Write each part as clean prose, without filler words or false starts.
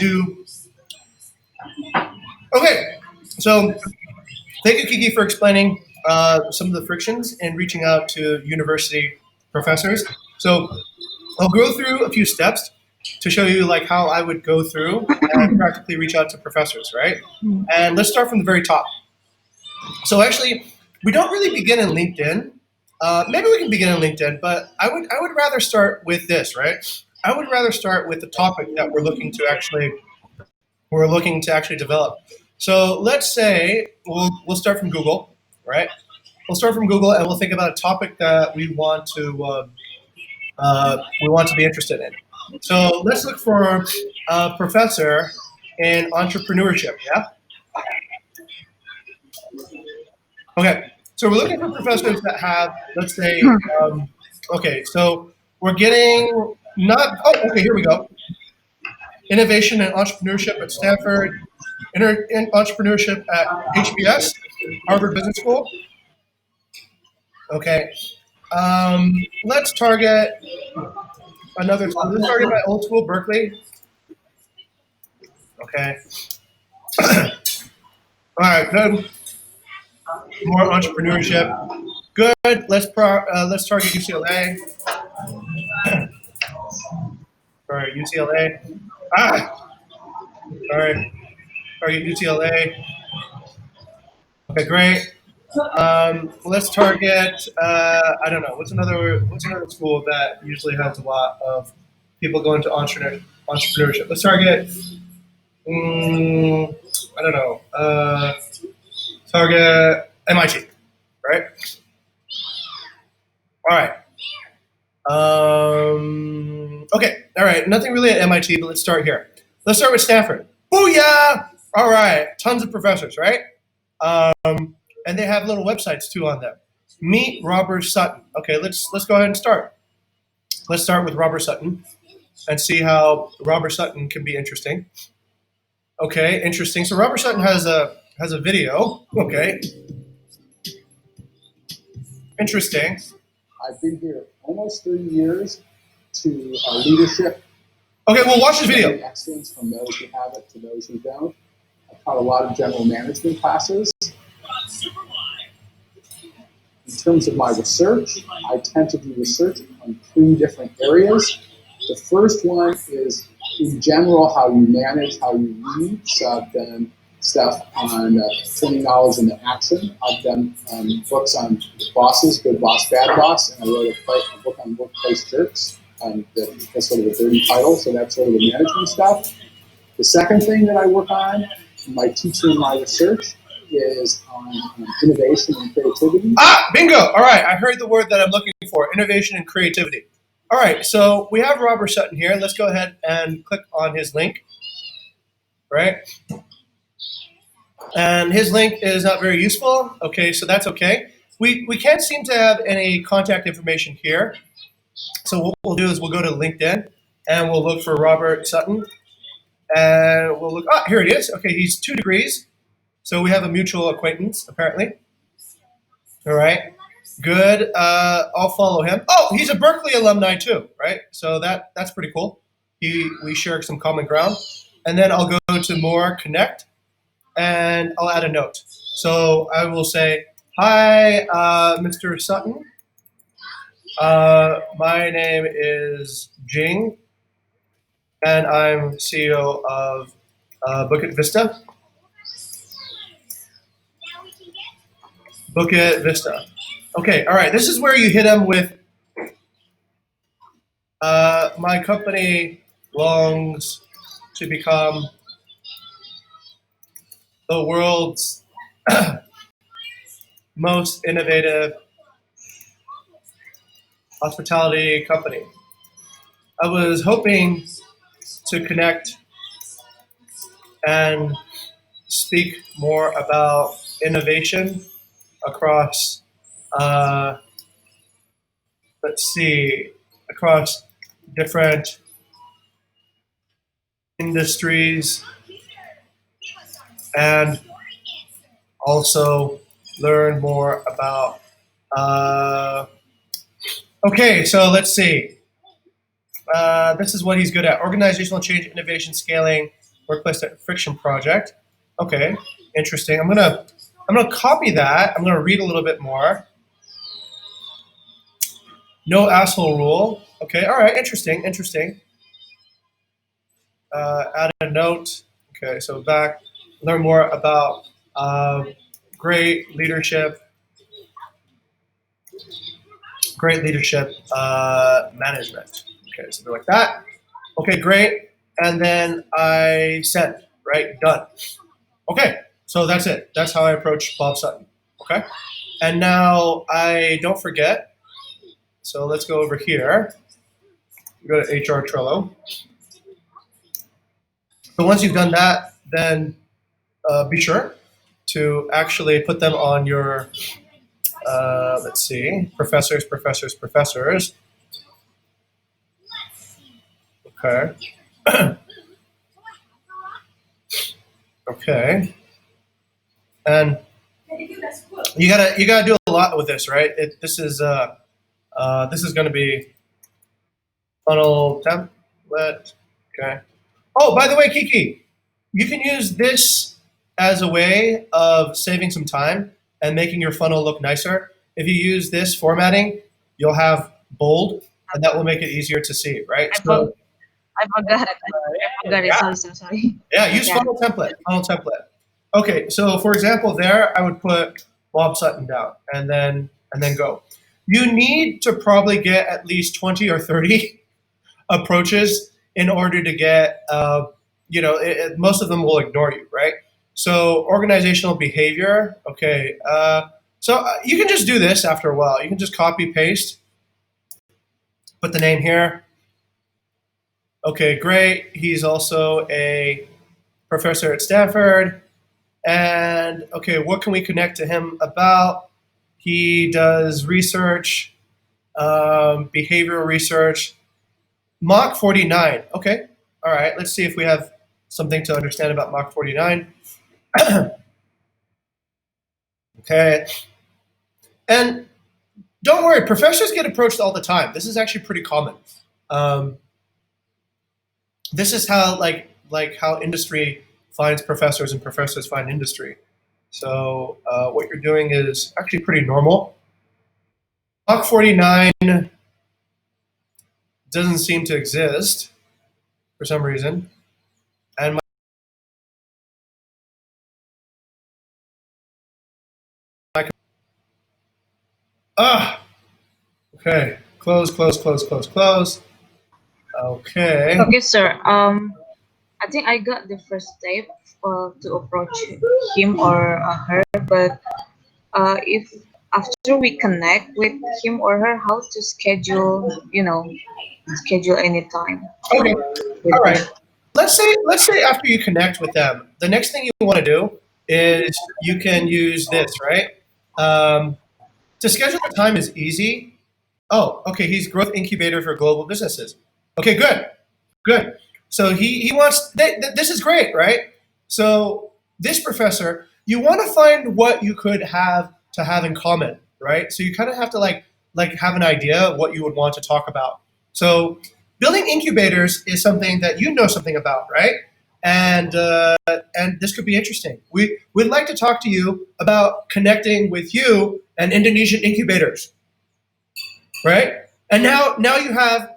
do. Okay, so thank you, Kiki, for explaining some of the frictions in reaching out to university professors. So I'll go through a few steps to show you like how I would go through and practically reach out to professors, right? And let's start from the very top. So actually, we don't really begin in LinkedIn. Maybe we can begin in LinkedIn, but I would rather start with this, right? I would rather start with the topic that we're looking to actually develop. So let's say we'll start from Google, right? We'll start from Google and we'll think about a topic that we want to be interested in. So let's look for a professor in entrepreneurship. Yeah. Okay. So we're looking for professors that have, let's say, okay. So we're getting not. Oh, okay. Here we go. Innovation and entrepreneurship at Stanford. In entrepreneurship at HBS, Harvard Business School. Okay. Let's target another school. Let's target my old school, Berkeley. Okay. All right, good. More entrepreneurship. Good. Let's target UCLA. Sorry, UCLA. Sorry. Target UCLA. Okay, great. Let's target. I don't know. What's another school that usually has a lot of people going to entrepreneurship? Let's target. I don't know. Target MIT, right? All right. Okay. All right. Nothing really at MIT, but let's start here. Let's start with Stanford. Booyah! All right. Tons of professors, right? And they have little websites too on them. Meet Robert Sutton. Okay, let's go ahead and start. Let's start with Robert Sutton and see how Robert Sutton can be interesting. Okay, interesting. So Robert Sutton has a video. Okay, interesting. I've been here almost 30 years to leadership. Okay, well, watch this video. Excellence from those who have it to those who don't. I've taught a lot of general management classes. In terms of my research, I tend to do research on 3 different areas. The first one is, in general, how you manage, how you lead. So I've done stuff on turning knowledge into action. I've done books on bosses, good boss, bad boss, and I wrote a book on workplace jerks. That's sort of a dirty title, so that's sort of the management stuff. The second thing that I work on, my teaching and my research, is on innovation and creativity. Bingo! All right, I heard the word that I'm looking for, innovation and creativity. All right, so we have Robert Sutton here. Let's go ahead and click on his link, right? And his link is not very useful. Okay, so that's okay. We can't seem to have any contact information here. So what we'll do is we'll go to LinkedIn and we'll look for Robert Sutton. And we'll look, here it is. Okay, he's 2 degrees. So we have a mutual acquaintance, apparently. All right, good. I'll follow him. Oh, he's a Berkeley alumni too, right? So that's pretty cool. We share some common ground. And then I'll go to more connect, and I'll add a note. So I will say, hi, Mr. Sutton. My name is Jing, and I'm CEO of Bukit Vista. Bukit Vista. Okay, all right. This is where you hit them with, my company longs to become the world's most innovative hospitality company. I was hoping to connect and speak more about innovation across, across different industries, and also learn more about, okay, so let's see. This is what he's good at: organizational change, innovation, scaling, workplace friction project. Okay, interesting. I'm gonna copy that. I'm gonna read a little bit more. No asshole rule. Okay, all right, interesting, interesting. Add a note. Okay, so back, learn more about great leadership, management. Okay, something like that. Okay, great. And then I send, right? Done. Okay, so that's it. That's how I approach Bob Sutton. Okay, and now I don't forget. So let's go over here. Go to HR Trello. So once you've done that, then be sure to actually put them on your, let's see, professors. Okay. Okay. And you gotta do a lot with this, right? This is going to be funnel template. Okay. Oh, by the way, Kiki, you can use this as a way of saving some time and making your funnel look nicer. If you use this formatting, you'll have bold, and that will make it easier to see, right? So, I forgot. I forgot it. yeah, Sorry. yeah, use Yeah. funnel template. Funnel template. Okay, so for example, there I would put Bob Sutton down, and then go. You need to probably get at least 20 or 30 approaches in order to get, most of them will ignore you, right? So organizational behavior, okay. You can just do this after a while. You can just copy paste, put the name here. Okay, great. He's also a professor at Stanford. And okay, what can we connect to him about? He does research, behavioral research. Mach 49. Okay. All right. Let's see if we have something to understand about Mach 49. Okay. And don't worry, professors get approached all the time. This is actually pretty common. Um, this is how how industry finds professors and professors find industry. So what you're doing is actually pretty normal. Mach 49 doesn't seem to exist for some reason. And okay, close. Okay. Okay, sir. I think I got the first step to approach him or her, but if after we connect with him or her, how to schedule any time Okay. with All right. them. Let's say after you connect with them, the next thing you want to do is you can use this, right? To schedule the time is easy. Oh, okay. He's growth incubator for global businesses. Okay, good. So he wants. This is great, right? So this professor, you want to find what you could have to have in common, right? So you kind of have to like have an idea of what you would want to talk about. So building incubators is something that you know something about, right? And this could be interesting. We'd like to talk to you about connecting with you and Indonesian incubators, right? And now you have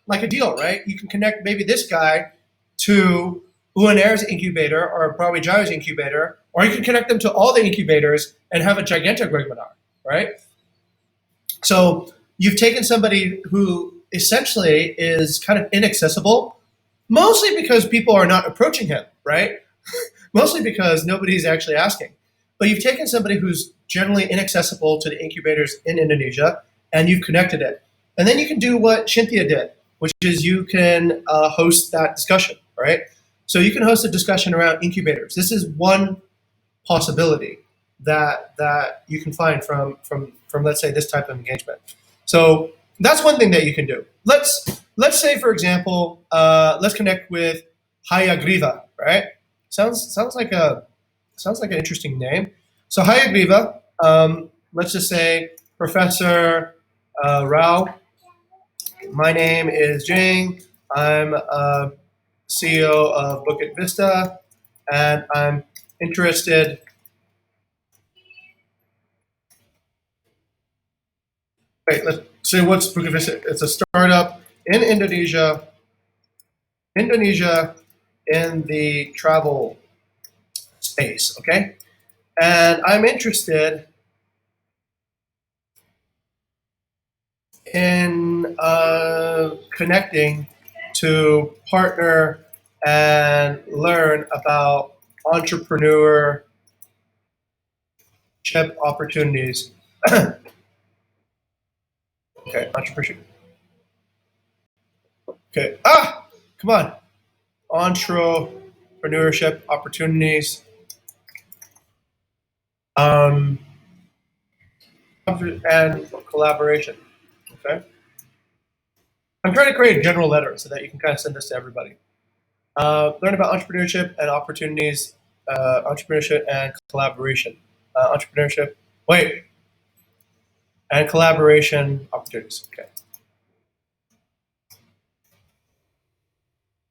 like a deal, right? You can connect maybe this guy to UNR's incubator or Brawijay's incubator, or you can connect them to all the incubators and have a gigantic webinar, right? So you've taken somebody who essentially is kind of inaccessible, mostly because people are not approaching him, right? Mostly because nobody's actually asking. But you've taken somebody who's generally inaccessible to the incubators in Indonesia, and you've connected it. And then you can do what Cynthia did, which is you can host that discussion, right? So you can host a discussion around incubators. This is one possibility that you can find from let's say this type of engagement. So that's one thing that you can do. Let's say for example, let's connect with Hayagriva, right? Sounds like an interesting name. So Hayagriva, let's just say Professor Rao. My name is Jing. I'm CEO of Bukit Vista, and I'm interested. Wait, let's see what's Bukit Vista. It's a startup in Indonesia. Indonesia in the travel space, okay? And I'm interested in connecting to partner and learn about entrepreneurship opportunities. Okay, entrepreneurship. Okay, come on. Entrepreneurship opportunities. Um, and collaboration. Okay. I'm trying to create a general letter so that you can kind of send this to everybody. Learn about entrepreneurship and opportunities, entrepreneurship and collaboration. Entrepreneurship, wait, and collaboration opportunities. Okay.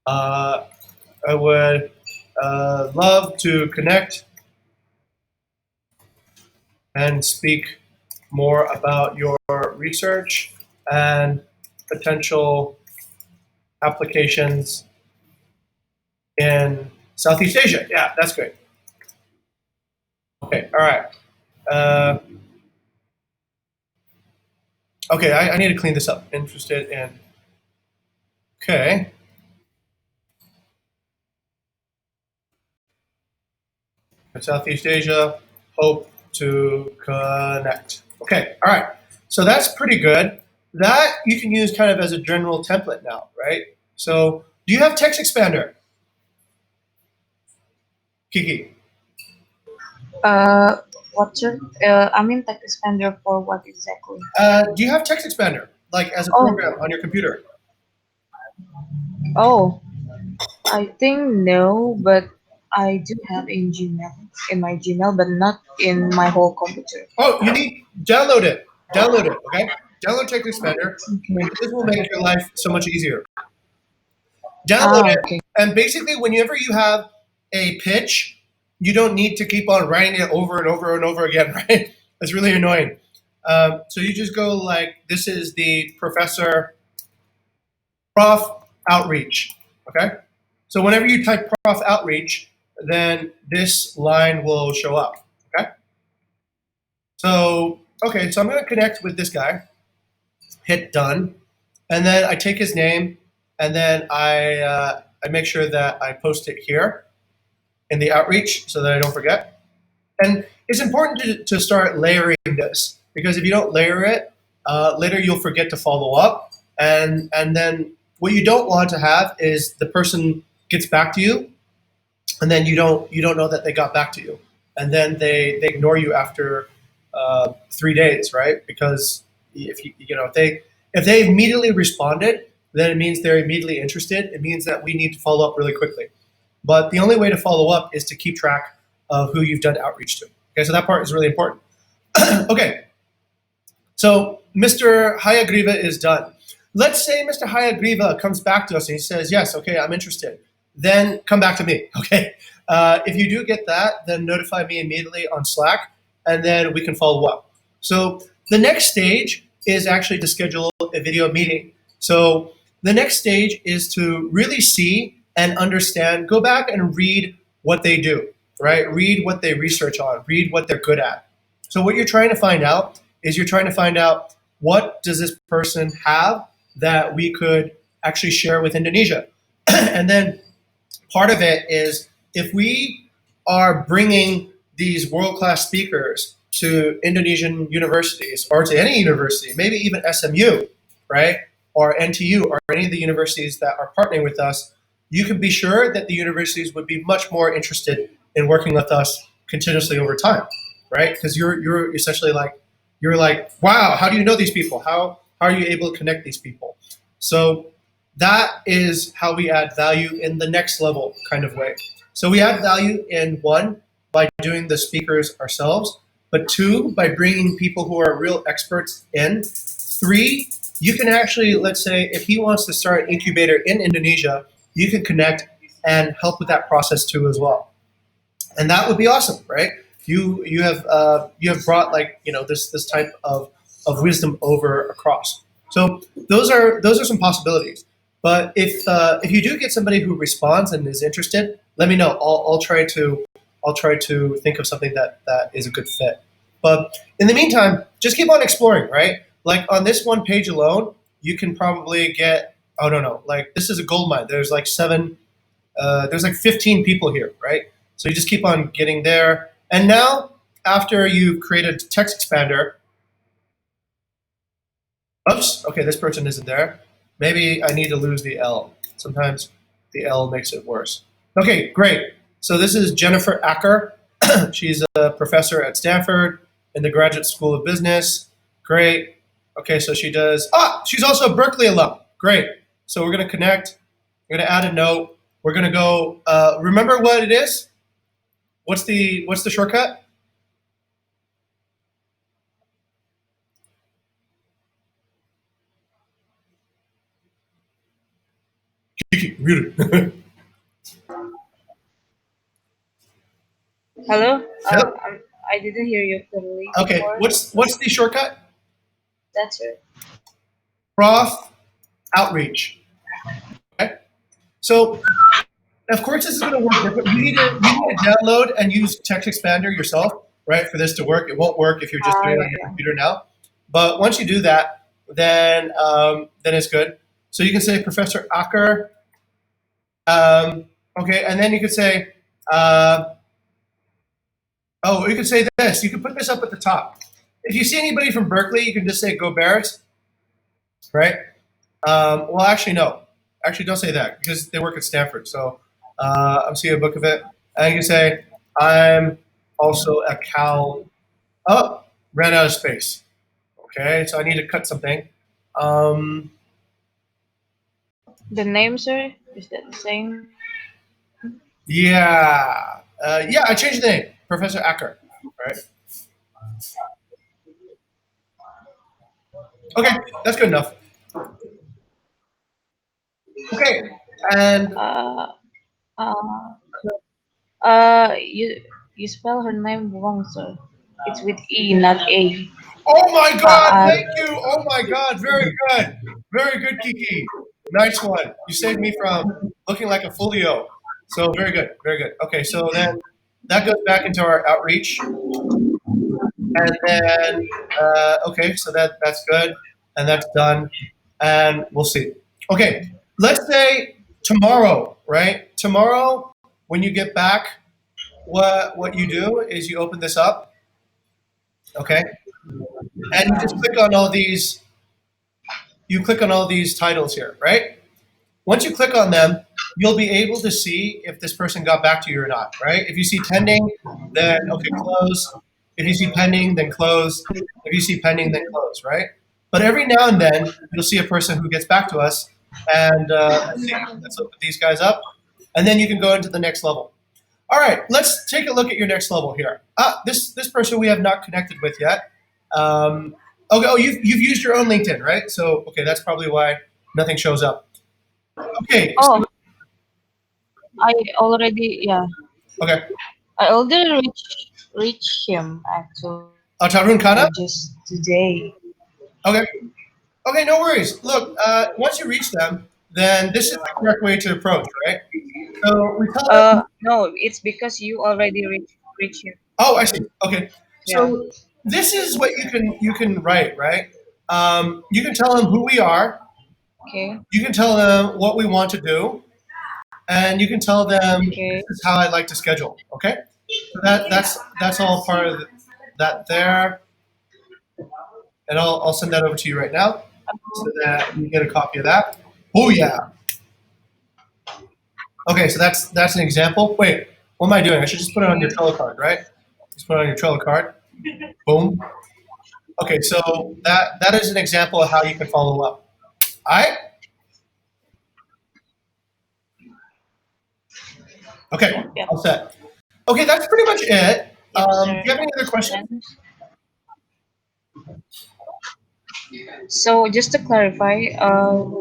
I would love to connect and speak more about your research and potential applications in Southeast Asia. Yeah, that's great. Okay, all right. Okay, I need to clean this up. Interested in. Okay. Southeast Asia, hope to connect. Okay, all right. So that's pretty good. That you can use kind of as a general template now, right? So do you have text expander, Kiki? Uh, what's your, I mean, tech expander for what exactly? Do you have text expander, like as a Oh, program on your computer? oh, I think no, but I do have in Gmail, in my Gmail, but not in my whole computer. Oh, you need download it. Download it. Okay. Download text expander Okay. because this will make your life so much easier. Download Ah, it, okay. and basically, whenever you have a pitch, you don't need to keep on writing it over and over and over again, right? That's really annoying. So you just go like, "This is the prof outreach." Okay. So whenever you type prof outreach, then this line will show up. Okay. So okay, so I'm going to connect with this guy. Hit done, and then I take his name, and then I make sure that I post it here in the outreach so that I don't forget. And it's important to start layering this because if you don't layer it, later you'll forget to follow up, and then what you don't want to have is the person gets back to you, and then you don't know that they got back to you, and then they ignore you after 3 days, right? Because if they immediately responded, then it means they're immediately interested. It means that we need to follow up really quickly. But the only way to follow up is to keep track of who you've done outreach to. Okay, so that part is really important. Okay, so Mr. Hayagriva is done. Let's say Mr. Hayagriva comes back to us and he says, yes, okay, I'm interested. Then come back to me, okay? If you do get that, then notify me immediately on Slack, and then we can follow up. So the next stage is actually to schedule a video meeting. So the next stage is to really see and understand, go back and read what they do, right? Read what they research on, read what they're good at. So what you're trying to find out is you're trying to find out what does this person have that we could actually share with Indonesia. And then part of it is if we are bringing these world-class speakers to Indonesian universities or to any university, maybe even SMU, right? Or NTU or any of the universities that are partnering with us, you can be sure that the universities would be much more interested in working with us continuously over time, right? Because you're essentially like, you're like, wow, how do you know these people? How are you able to connect these people? So that is how we add value in the next level kind of way. So we add value in one, by doing the speakers ourselves, but two, by bringing people who are real experts in. Three, you can actually, let's say, if he wants to start an incubator in Indonesia, you can connect and help with that process too as well. And that would be awesome, right? You have brought like this type of wisdom over across. So those are some possibilities. But if you do get somebody who responds and is interested, let me know. I'll try to think of something that is a good fit. But in the meantime, just keep on exploring, right? Like on this one page alone, you can probably get, I don't know, like this is a gold mine. There's like 15 people here, right? So you just keep on getting there. And now, after you've created a text expander, oops, okay, this person isn't there. Maybe I need to lose the L. Sometimes the L makes it worse. Okay, great. So this is Jennifer Acker. She's a professor at Stanford in the Graduate School of Business. Great. Okay, so she does. She's also a Berkeley alum. Great. So we're going to connect. We're going to add a note. We're going to go. Remember what it is? What's the shortcut? Kiki, really? Hello? Yep. I didn't hear you clearly Okay. before. What's the shortcut? That's it. Prof outreach. Okay. So of course this is going to work different. You need to download and use Text Expander yourself, right, for this to work. It won't work if you're just doing it Yeah, on your yeah. computer now. But once you do that, then it's good. So you can say Professor Acker. Okay, and then you could say, uh, oh, you could say this. You can put this up at the top. If you see anybody from Berkeley, you can just say "Go Bears," right? Well, actually, no. Actually, don't say that because they work at Stanford. So I'm seeing a book of it. And you can say, I'm also a Cal. Oh, ran out of space. Okay, so I need to cut something. Um, The name, sir, is that the same? yeah, I changed the name, Professor Acker. Right. Okay, that's good enough. Okay, and Uh, uh, you spell her name wrong, sir. It's with E, not A. oh my Uh, God, uh, thank you. Oh my God, very good, Kiki. Nice one. You saved me from looking like a folio. So very good, very good. Okay, so then that goes back into our outreach, and then okay, so that's good, and that's done, and we'll see. Okay, let's say tomorrow, right? Tomorrow, when you get back, what you do is you open this up, okay, and you just click on all these. You click on all these titles here, right? Once you click on them, you'll be able to see if this person got back to you or not, right? If you see pending, then okay, close. If you see pending, then close. If you see pending, then close, right? But every now and then, you'll see a person who gets back to us, and let's see, let's open these guys up, and then you can go into the next level. All right, let's take a look at your next level here. This person we have not connected with yet. Okay, oh, you've used your own LinkedIn, right? So okay, that's probably why nothing shows up. Okay, so oh, I already, yeah, okay, I already reached him actually Tarun just Khanna. today. Okay, okay, no worries. Look, once you reach them, then this is the correct way to approach, right? So we tell them. No, it's because you already reach him. Oh, I see. Okay, Yeah. so this is what you can write, right? You can tell them who we are. Okay. You can tell them what we want to do, and you can tell them this Okay. is how I'd like to schedule. Okay, so that's all part of that there, and I'll send that over to you right now so that you get a copy of that. Oh yeah. Okay, so that's an example. Wait, what am I doing? I should just put it on your Okay. Trello card, right? Just put it on your Trello card. Boom. Okay, so that is an example of how you can follow up. All right. Okay, Yep. all set. Okay, that's pretty much it. Yep, Do sir. you have any other questions? Then, so just to clarify,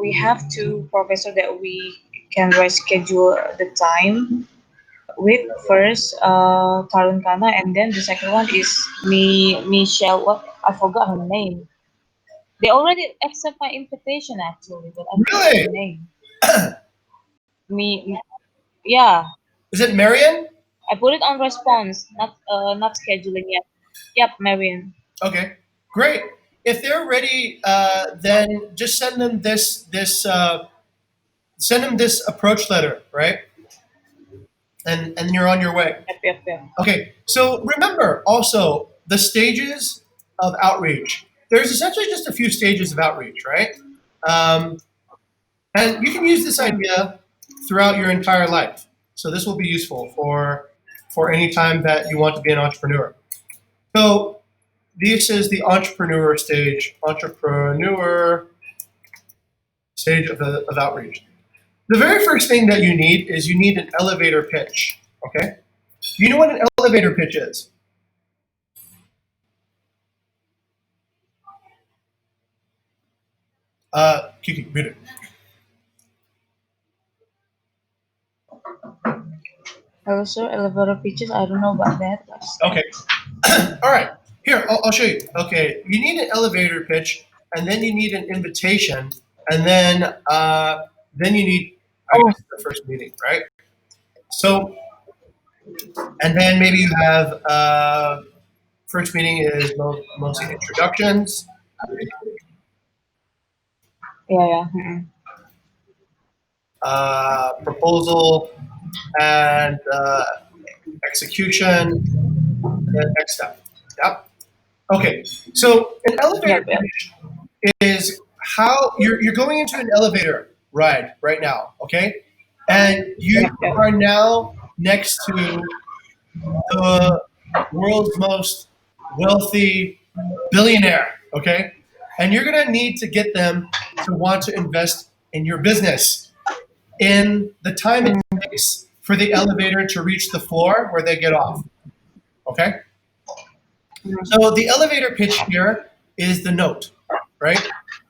we have two professor that we can reschedule the time with first Karunkana, and then the second one is Michelle. What, I forgot her name. They already accept my invitation actually, but I forgot her Really? name. Yeah, Is it Marion? I put it on response, not scheduling yet. Yep, Marion. Okay, great. If they're ready, then just send them this approach letter, right? And you're on your way. Yep, yep, yep. Okay, so remember also the stages of outreach. There's essentially just a few stages of outreach, right? Um, and you can use this Mm, idea throughout your entire life. So this will be useful for any time that you want to be an entrepreneur. So this is the entrepreneur stage of outreach. The very first thing that you need is you need an elevator pitch. Okay, you know what an elevator pitch is? Kiki, mute it. also, elevator pitches. I don't know about that. Okay, all right. Here, I'll show you. Okay, you need an elevator pitch, and then you need an invitation, and then you need, I Oh, guess, the first meeting, right? So, and then maybe you have first meeting is mostly introductions, yeah, yeah. Mm-mm. proposal, and execution, and then next step. Yep. Okay. So an elevator Yep, yep, pitch is how you're going into an elevator ride right now. Okay, and you yep, yep. are now next to the world's most wealthy billionaire. Okay, and you're gonna need to get them to want to invest in your business in the time it Mm, takes for the elevator to reach the floor where they get off. Okay? mm, So the elevator pitch here is the note, right?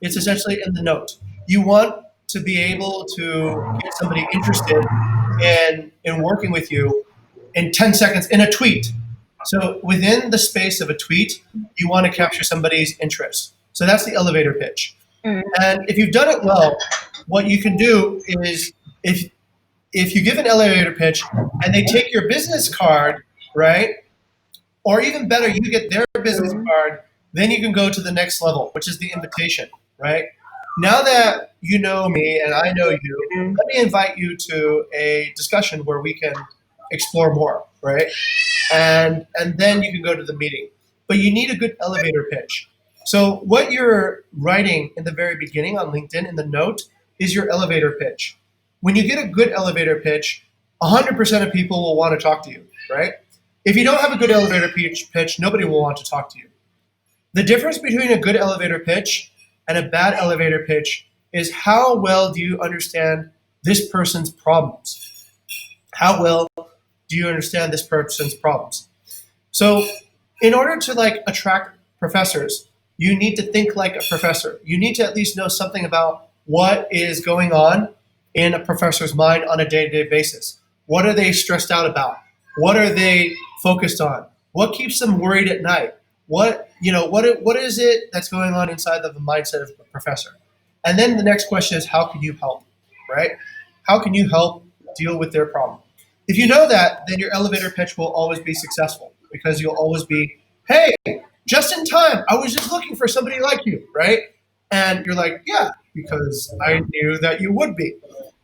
It's essentially in the note. You want to be able to get somebody interested in working with you in 10 seconds in a tweet. So within the space of a tweet, you want to capture somebody's interest. So that's the elevator pitch. mm, And if you've done it well, what you can do is if you give an elevator pitch and they take your business card, right? Or even better, you get their business mm, card, then you can go to the next level, which is the invitation, right? Now that you know me and I know you, mm, let me invite you to a discussion where we can explore more, right? And then you can go to the meeting. But you need a good elevator pitch. So what you're writing in the very beginning on LinkedIn in the note is your elevator pitch. When you get a good elevator pitch, 100% of people will want to talk to you, right? If you don't have a good elevator pitch, nobody will want to talk to you. The difference between a good elevator pitch and a bad elevator pitch is how well do you understand this person's problems? How well do you understand this person's problems? So, in order to like attract professors, you need to think like a professor. You need to at least know something about what is going on in a professor's mind on a day-to-day basis. What are they stressed out about? What are they focused on? What keeps them worried at night? What is it that's going on inside of the mindset of the professor? And then the next question is how can you help? Right? How can you help deal with their problem? If you know that, then your elevator pitch will always be successful because you'll always be, hey, just in time. I was just looking for somebody like you, right? And you're like, yeah, because I knew that you would be.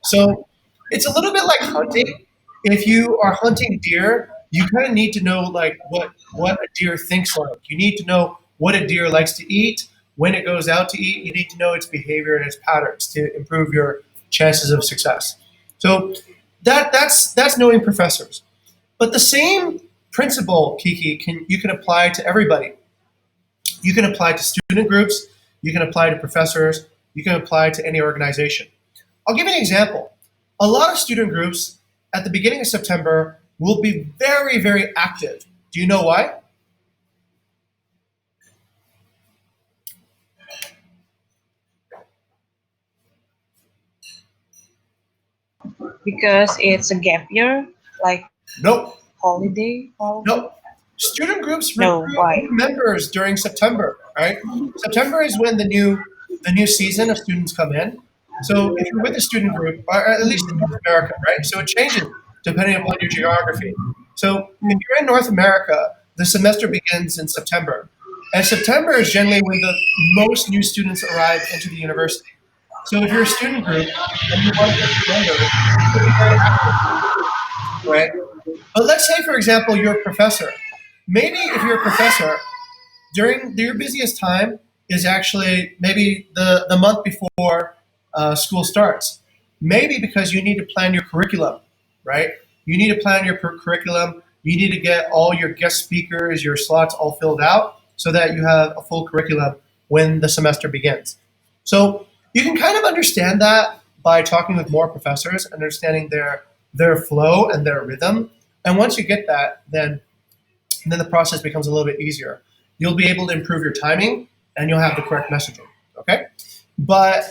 So it's a little bit like hunting. If you are hunting deer, you kind of need to know like what a deer thinks like. You need to know what a deer likes to eat, when it goes out to eat. You need to know its behavior and its patterns to improve your chances of success. So that's knowing professors. But the same principle, Kiki, you can apply to everybody. You can apply to student groups, you can apply to professors, you can apply to any organization. I'll give you an example. A lot of student groups at the beginning of September will be very, very active. Do you know why? because it's a gap year, like Nope. holiday. Nope. Student groups No, recruit why? new members during September, right? September is when the new season of students come in. So if you're with a student group, or at least in North America, right? So it changes depending upon your geography. So if Mm. you're in North America, the semester begins in September. And September is generally when the most new students arrive into the university. So if you're a student group and you want to get new members, you can be very active, right? But let's say, for example, you're a professor. Maybe if you're a professor, during your busiest time is actually maybe the month before school starts. Maybe because you need to plan your curriculum, right? You need to plan your curriculum. You need to get all your guest speakers, your slots all filled out so that you have a full curriculum when the semester begins. So you can kind of understand that by talking with more professors, understanding their flow and their rhythm. And once you get that, then the process becomes a little bit easier. You'll be able to improve your timing and you'll have the correct messaging. Okay? But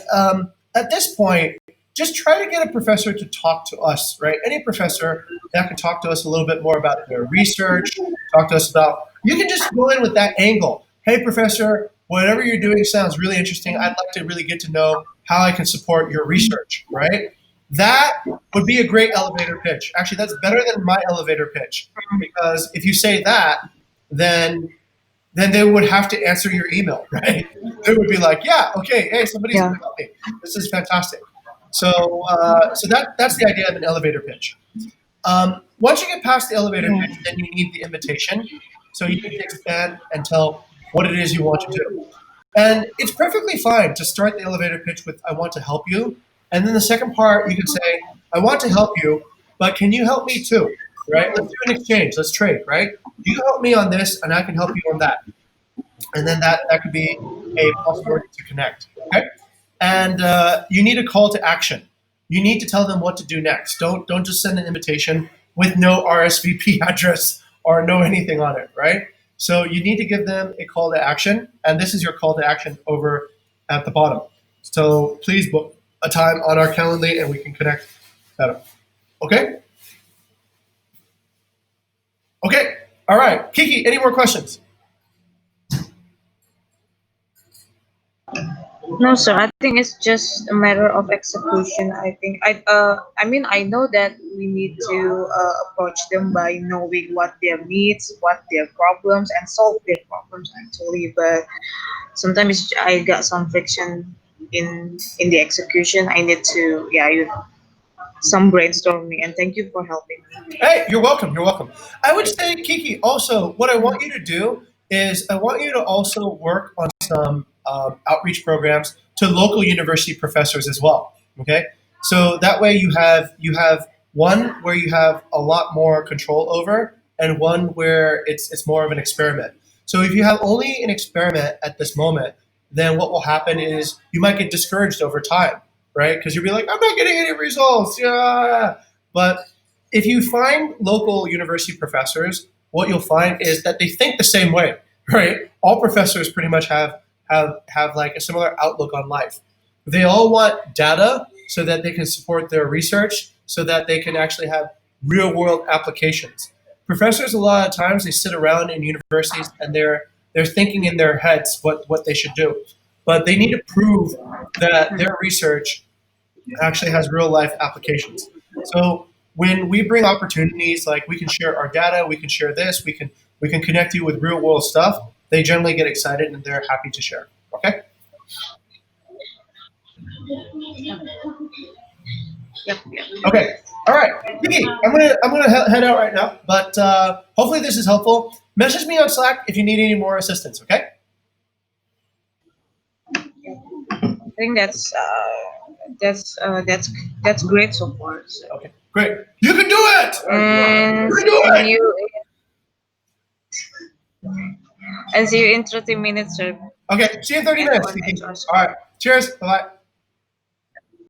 at this point, just try to get a professor to talk to us, right? Any professor that can talk to us a little bit more about their research, talk to us about, you can just go in with that angle. Hey, professor, whatever you're doing sounds really interesting. I'd like to really get to know how I can support your research, right? That would be a great elevator pitch. Actually, that's better than my elevator pitch because if you say that, then they would have to answer your email, right? They would be like, yeah, okay, hey, somebody's Yeah. going to help me. This is fantastic. So, so that's the idea of an elevator pitch. Once you get past the elevator Yeah. pitch, then you need the invitation. So you need to expand and tell what it is you want to do. And it's perfectly fine to start the elevator pitch with, I want to help you. And then the second part, you can say, I want to help you, but can you help me too? Right? Let's do an exchange. Let's trade, right? You help me on this, and I can help you on that. And then that could be a possibility to connect. Okay? And you need a call to action. You need to tell them what to do next. Don't just send an invitation with no RSVP address or no anything on it, right? So you need to give them a call to action, and this is your call to action over at the bottom. So please book a time on our Calendly, and we can connect better. Okay? Okay. All right. Kiki, any more questions? No, sir. I think it's just a matter of execution. I mean, I know that we need to approach them by knowing what their needs, what their problems, and solve their problems actually. But sometimes I got some friction in the execution. I need to, yeah, some brainstorming. And thank you for helping me. Hey, you're welcome. You're welcome. I would say, Kiki, also, what I want you to do is I want you to also work on some outreach programs to local university professors as well. Okay, so that way you have one where you have a lot more control over, and one where it's more of an experiment. So if you have only an experiment at this moment, then what will happen is you might get discouraged over time, right? Because you'll be like, I'm not getting any results. Yeah, but if you find local university professors, what you'll find is that they think the same way, right? All professors pretty much have like a similar outlook on life. They all want data so that they can support their research, so that they can actually have real world applications. Professors a lot of times they sit around in universities and they're thinking in their heads what they should do. But they need to prove that their research actually has real life applications. So when we bring opportunities like we can share our data, we can share this, we can connect you with real world stuff, they generally get excited and they're happy to share. Okay? Yep, yep. Okay. All right. Vicky, I'm gonna head out right now, but hopefully this is helpful. Message me on Slack if you need any more assistance. Okay? I think that's great so far. So. Okay. Great. You can do it. And You can see do it. you in 30 minutes, sir. Okay. See you in 30 And minutes, on Vicky. HR All squad. right. Cheers. Bye bye.